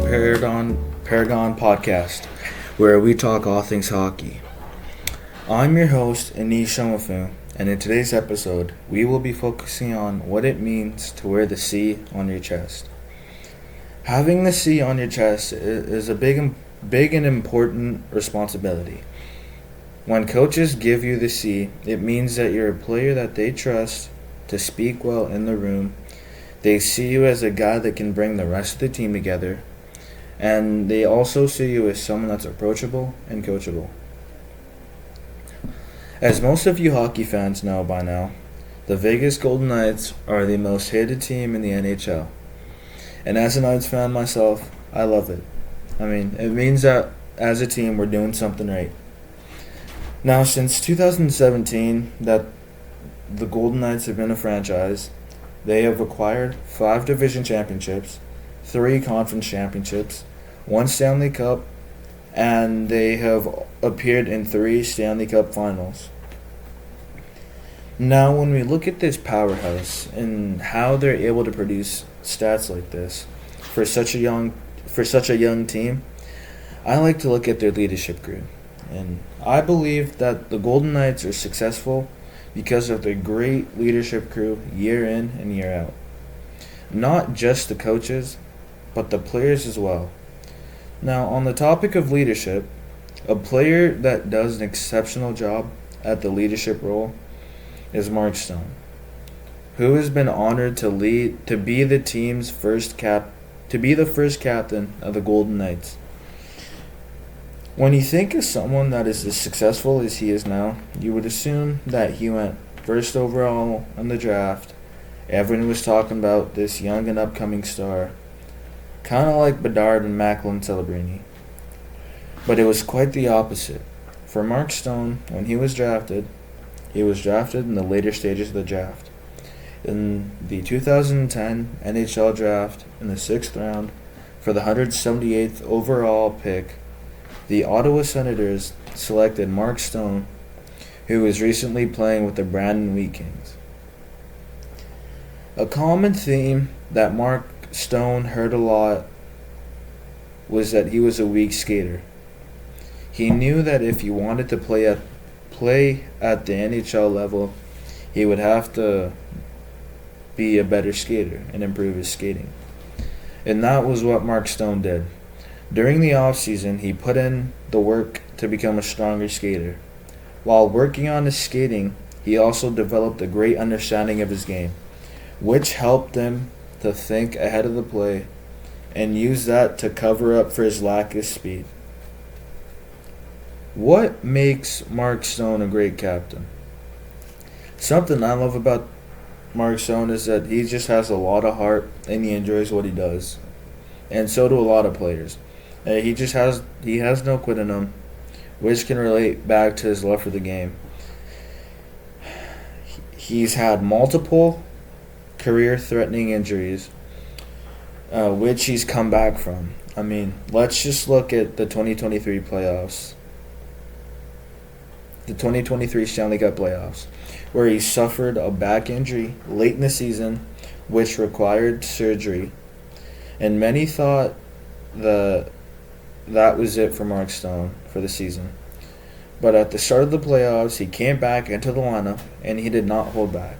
Paragon Podcast, where we talk all things hockey. I'm your host, Anish Shomafu, and in today's episode, we will be focusing on what it means to wear the C on your chest. Having the C on your chest is a big and important responsibility. When coaches give you the C, it means that you're a player that they trust to speak well in the room. They see you as a guy that can bring the rest of the team together, and they also see you as someone that's approachable and coachable. As most of you hockey fans know by now, the Vegas Golden Knights are the most hated team in the NHL. And as a Knights fan myself, I love it. It means that as a team we're doing something right. Now, since 2017 that the Golden Knights have been a franchise, they have acquired 5 division championships, 3 conference championships, 1 Stanley Cup, and they have appeared in 3 Stanley Cup finals. Now, when we look at this powerhouse and how they're able to produce stats like this for such a young team, I like to look at their leadership group. And I believe that the Golden Knights are successful because of their great leadership crew year in and year out. Not just the coaches, but the players as well. Now, on the topic of leadership, a player that does an exceptional job at the leadership role is Mark Stone, who has been honored to be the first captain of the Golden Knights. When you think of someone that is as successful as he is now, you would assume that he went first overall in the draft. Everyone was talking about this young and upcoming star, kind of like Bedard and Macklin Celebrini. But it was quite the opposite. For Mark Stone, when he was drafted in the later stages of the draft. In the 2010 NHL draft, in the 6th round, for the 178th overall pick, the Ottawa Senators selected Mark Stone, who was recently playing with the Brandon Wheat Kings. A common theme that Mark Stone heard a lot was that he was a weak skater. He knew that if he wanted to play at the NHL level, he would have to be a better skater and improve his skating. And that was what Mark Stone did. During the offseason, he put in the work to become a stronger skater. While working on his skating, he also developed a great understanding of his game, which helped him to think ahead of the play and use that to cover up for his lack of speed. What makes Mark Stone a great captain? Something I love about Mark Stone is that he just has a lot of heart and he enjoys what he does. And so do a lot of players. He has no quit in him, which can relate back to his love for the game. He's had multiple career-threatening injuries, which he's come back from. Let's just look at the 2023 playoffs. The 2023 Stanley Cup playoffs, where he suffered a back injury late in the season, which required surgery. And many thought that was it for Mark Stone for the season. But at the start of the playoffs, he came back into the lineup, and he did not hold back.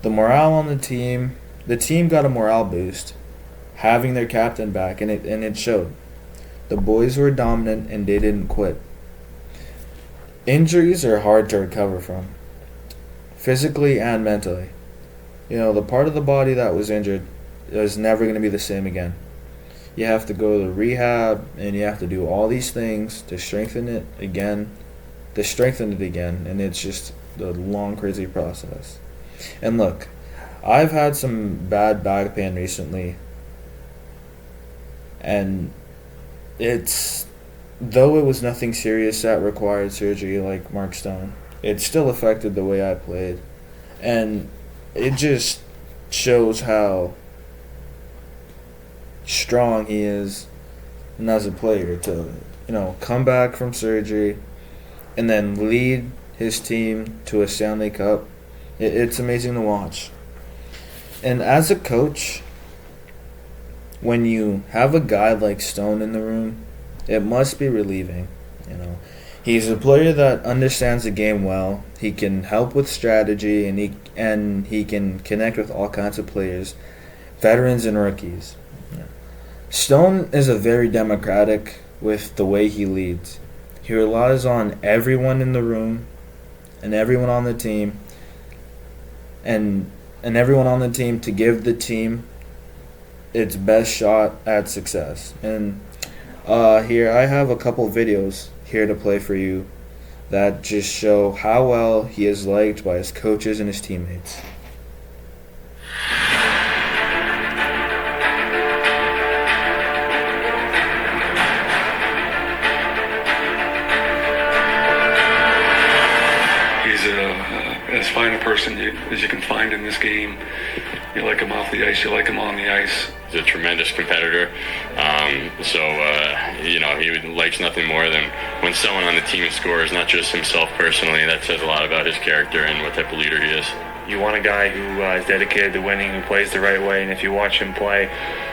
The morale on the team got a morale boost, having their captain back, and it showed. The boys were dominant, and they didn't quit. Injuries are hard to recover from, physically and mentally. The part of the body that was injured is never going to be the same again. You have to go to rehab, and you have to do all these things to strengthen it again, and it's just a long, crazy process. And look, I've had some bad back pain recently, and though it was nothing serious that required surgery like Mark Stone, it still affected the way I played. And it just shows how strong he is and as a player to come back from surgery and then lead his team to a Stanley Cup. It's amazing to watch. And as a coach, when you have a guy like Stone in the room, it must be relieving. You know, he's a player that understands the game well. He can help with strategy, and he can connect with all kinds of players, veterans and rookies. Yeah. Stone is a very democratic with the way he leads. He relies on everyone in the room and everyone on the team and everyone on the team to give the team its best shot at success. And here I have a couple videos here to play for you that just show how well he is liked by his coaches and his teammates. As fine a person as you can find in this game. You like him off the ice, you like him on the ice. He's a tremendous competitor. He likes nothing more than when someone on the team scores, not just himself personally. That says a lot about his character and what type of leader he is. You want a guy who is dedicated to winning, who plays the right way, and if you watch him play,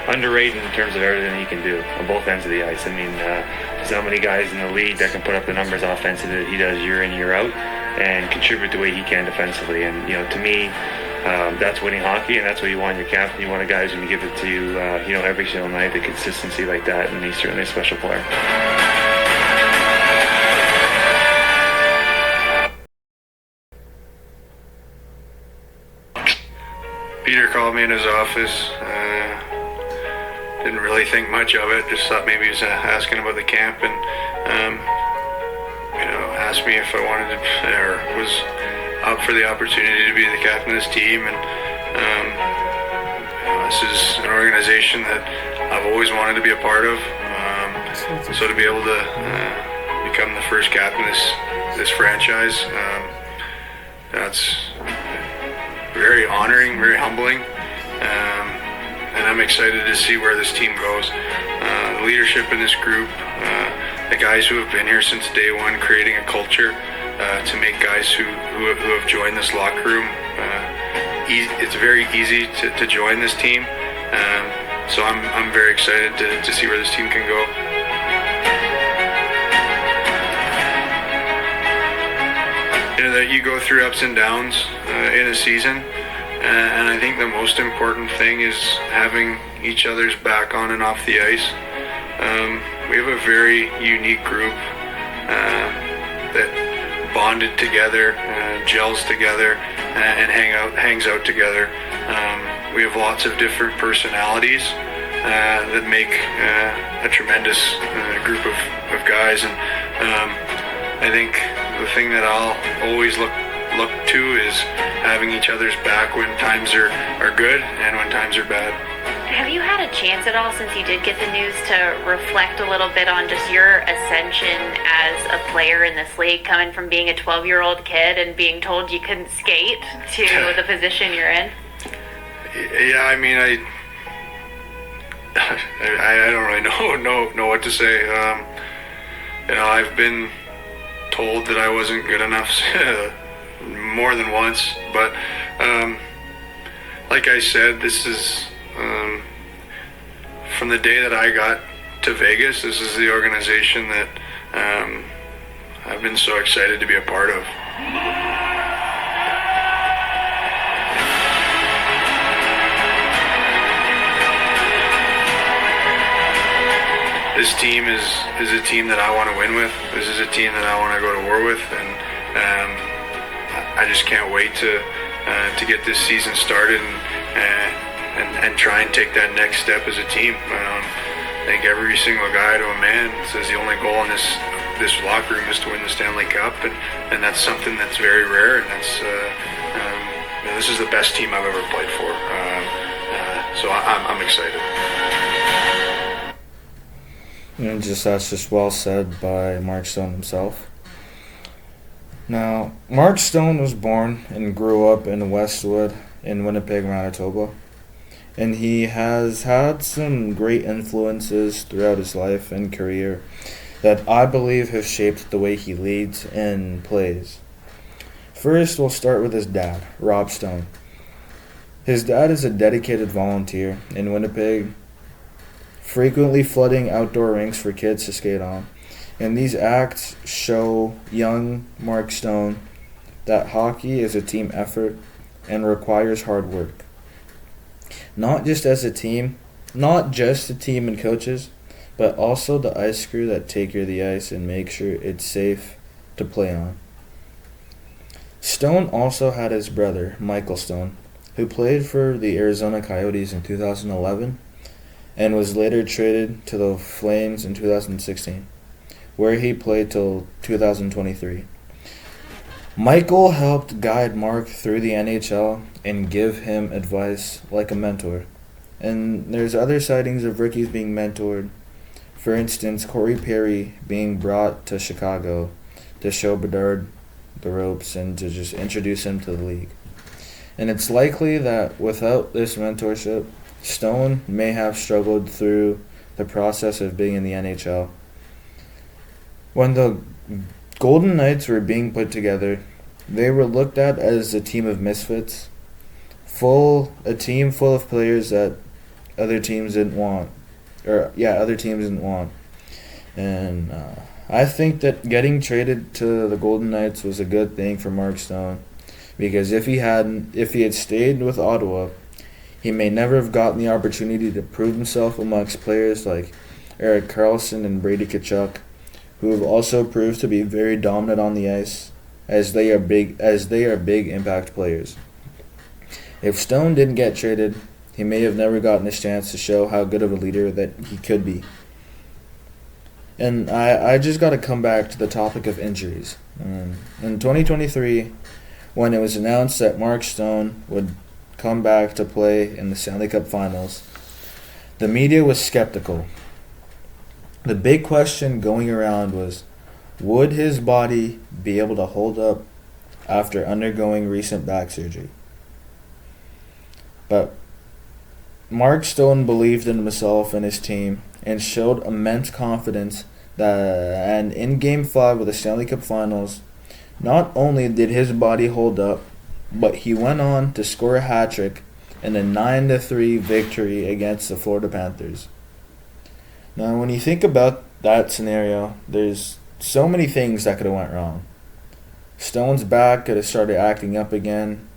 underrated in terms of everything he can do on both ends of the ice. I mean, there's not many guys in the league that can put up the numbers offensively that he does year in, year out, and contribute the way he can defensively. And, to me, that's winning hockey, and that's what you want in your captain. You want a guy who's going to give it to you, every single night, the consistency like that, and he's certainly a special player. Peter called me in his office. Didn't really think much of it. Just thought maybe he was asking about the camp, and asked me if I wanted to or was up for the opportunity to be the captain of this team. And this is an organization that I've always wanted to be a part of. So to be able to become the first captain of this franchise, that's very honoring, very humbling, and I'm excited to see where this team goes. The leadership in this group, the guys who have been here since day one, creating a culture to make guys who have joined this locker room, it's very easy to join this team. So I'm very excited to see where this team can go. That you go through ups and downs in a season, and I think the most important thing is having each other's back on and off the ice. We have a very unique group that bonded together, gels together, and hangs out together. We have lots of different personalities that make a tremendous group of guys, and I think the thing that I'll always look to is having each other's back when times are good and when times are bad. Have you had a chance at all, since you did get the news, to reflect a little bit on just your ascension as a player in this league, coming from being a 12-year-old kid and being told you couldn't skate to the position you're in? Yeah, I mean, I don't really know what to say. I've been told that I wasn't good enough more than once, but like I said, this is from the day that I got to Vegas, this is the organization that I've been so excited to be a part of. This team is a team that I want to win with. This is a team that I want to go to war with, and I just can't wait to get this season started and try and take that next step as a team. I think every single guy to a man says the only goal in this locker room is to win the Stanley Cup, and that's something that's very rare, and that's this is the best team I've ever played for. So I'm excited. That's just well said by Mark Stone himself. Now, Mark Stone was born and grew up in Westwood in Winnipeg, Manitoba, and he has had some great influences throughout his life and career that I believe have shaped the way he leads and plays. First, we'll start with his dad, Rob Stone. His dad is a dedicated volunteer in Winnipeg frequently flooding outdoor rinks for kids to skate on. And these acts show young Mark Stone that hockey is a team effort and requires hard work. Not just the team and coaches, but also the ice crew that take care of the ice and make sure it's safe to play on. Stone also had his brother, Michael Stone, who played for the Arizona Coyotes in 2011 and was later traded to the Flames in 2016, where he played till 2023. Michael helped guide Mark through the NHL and give him advice like a mentor. And there's other sightings of rookies being mentored. For instance, Corey Perry being brought to Chicago to show Bedard the ropes and to just introduce him to the league. And it's likely that without this mentorship, Stone may have struggled through the process of being in the NHL. When the Golden Knights were being put together, they were looked at as a team of misfits, a team full of players that other teams didn't want. And I think that getting traded to the Golden Knights was a good thing for Mark Stone, because if he had stayed with Ottawa, he may never have gotten the opportunity to prove himself amongst players like Erik Karlsson and Brady Tkachuk, who have also proved to be very dominant on the ice, as they are big impact players. If Stone didn't get traded, he may have never gotten his chance to show how good of a leader that he could be. And I just got to come back to the topic of injuries. In 2023, when it was announced that Mark Stone would come back to play in the Stanley Cup Finals, the media was skeptical. The big question going around was, would his body be able to hold up after undergoing recent back surgery? But Mark Stone believed in himself and his team and showed immense confidence and in Game 5 of the Stanley Cup Finals, not only did his body hold up, but he went on to score a hat-trick in a 9-3 victory against the Florida Panthers. Now, when you think about that scenario, there's so many things that could have went wrong. Stone's back could have started acting up again,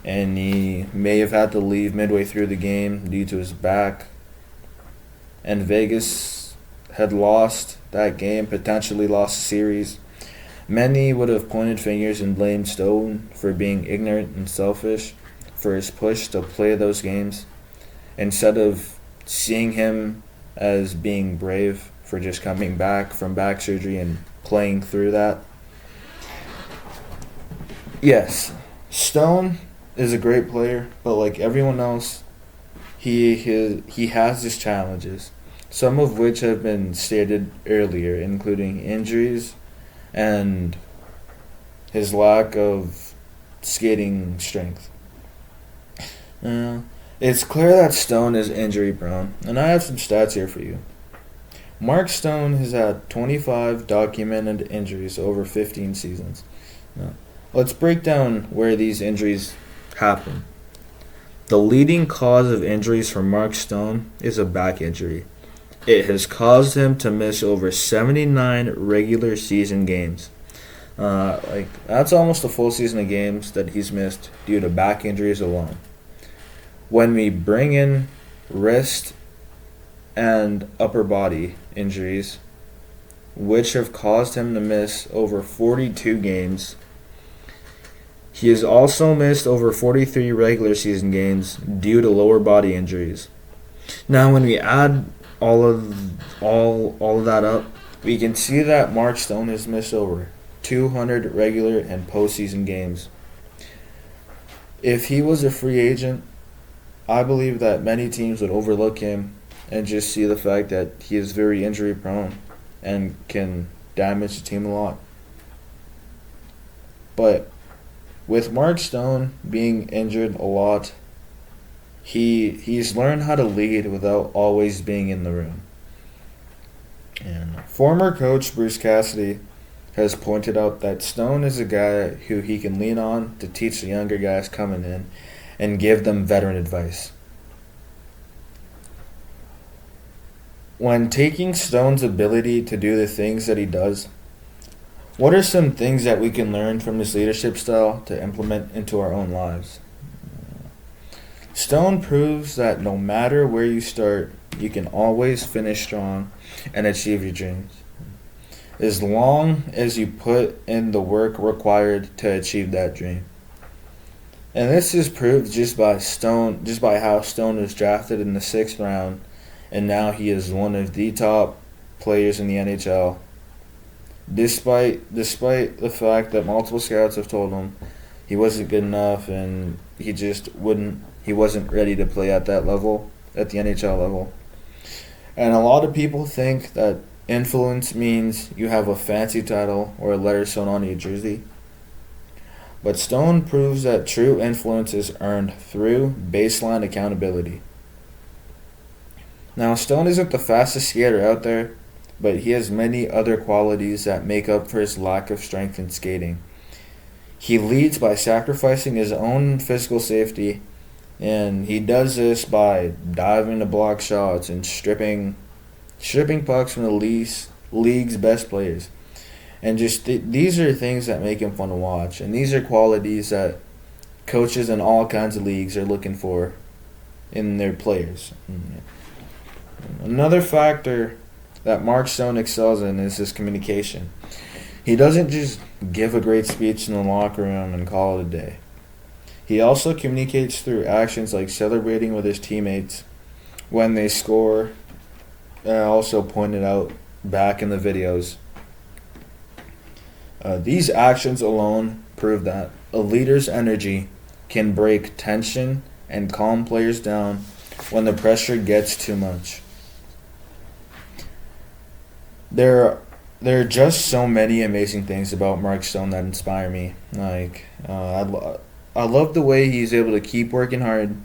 and he may have had to leave midway through the game due to his back. And Vegas had lost that game, potentially lost the series. Many would have pointed fingers and blamed Stone for being ignorant and selfish for his push to play those games, instead of seeing him as being brave for just coming back from back surgery and playing through that. Yes, Stone is a great player, but like everyone else, he has his challenges, some of which have been stated earlier, including injuries and his lack of skating strength. It's clear that Stone is injury prone, and I have some stats here for you. Mark Stone has had 25 documented injuries over 15 seasons. Now, let's break down where these injuries happen. The leading cause of injuries for Mark Stone is a back injury. It has caused him to miss over 79 regular season games. That's almost a full season of games that he's missed due to back injuries alone. When we bring in wrist and upper body injuries, which have caused him to miss over 42 games, he has also missed over 43 regular season games due to lower body injuries. Now, when we add all of that up, we can see that Mark Stone has missed over 200 regular and postseason games. If he was a free agent, I believe that many teams would overlook him and just see the fact that he is very injury prone and can damage the team a lot. But with Mark Stone being injured a lot, he's learned how to lead without always being in the room. And former coach Bruce Cassidy has pointed out that Stone is a guy who he can lean on to teach the younger guys coming in and give them veteran advice. when taking Stone's ability to do the things that he does, what are some things that we can learn from his leadership style to implement into our own lives? Stone proves that no matter where you start, you can always finish strong and achieve your dreams, as long as you put in the work required to achieve that dream. And this is proved just by how Stone was drafted in the 6th round, and now he is one of the top players in the NHL. Despite the fact that multiple scouts have told him he wasn't good enough and he wasn't ready to play at that level, at the NHL level. And a lot of people think that influence means you have a fancy title or a letter sewn on your jersey. But Stone proves that true influence is earned through baseline accountability. Now, Stone isn't the fastest skater out there, but he has many other qualities that make up for his lack of strength in skating. He leads by sacrificing his own physical safety, and he does this by diving to block shots and stripping pucks from the league's best players. And just these are things that make him fun to watch, and these are qualities that coaches in all kinds of leagues are looking for in their players. Another factor that Mark Stone excels in is his communication. He doesn't just give a great speech in the locker room and call it a day. He also communicates through actions like celebrating with his teammates when they score, also pointed out back in the videos. These actions alone prove that a leader's energy can break tension and calm players down when the pressure gets too much. There are just so many amazing things about Mark Stone that inspire me. I love the way he's able to keep working hard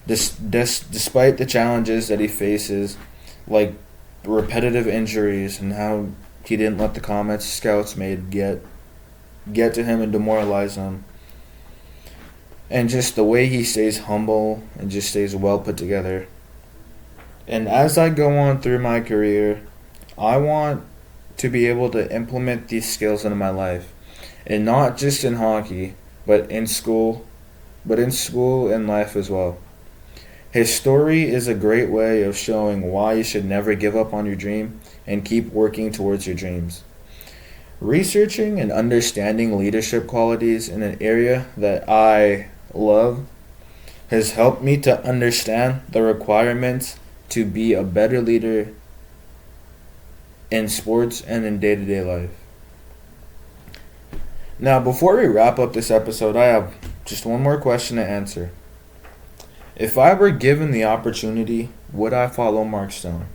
despite the challenges that he faces, like repetitive injuries, and how he didn't let the comments scouts made get to him and demoralize him. And just the way he stays humble and just stays well put together. And as I go on through my career, I want to be able to implement these skills into my life, and not just in hockey, but in school and life as well. His story is a great way of showing why you should never give up on your dream and keep working towards your dreams. Researching and understanding leadership qualities in an area that I love has helped me to understand the requirements to be a better leader in sports and in day-to-day life. Now, before we wrap up this episode, I have just one more question to answer. If I were given the opportunity, would I follow Mark Stone?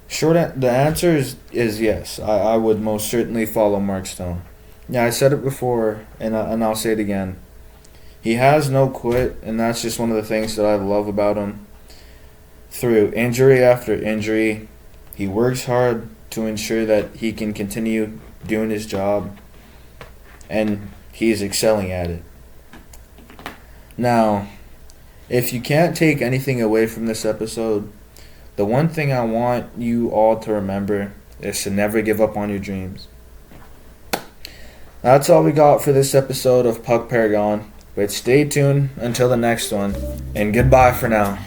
The answer is yes. I would most certainly follow Mark Stone. Yeah, I said it before, and I'll say it again. He has no quit, and that's just one of the things that I love about him. Through injury after injury, he works hard to ensure that he can continue doing his job, and he's excelling at it. Now, if you can't take anything away from this episode, the one thing I want you all to remember is to never give up on your dreams. That's all we got for this episode of Puck Paragon, but stay tuned until the next one, and goodbye for now.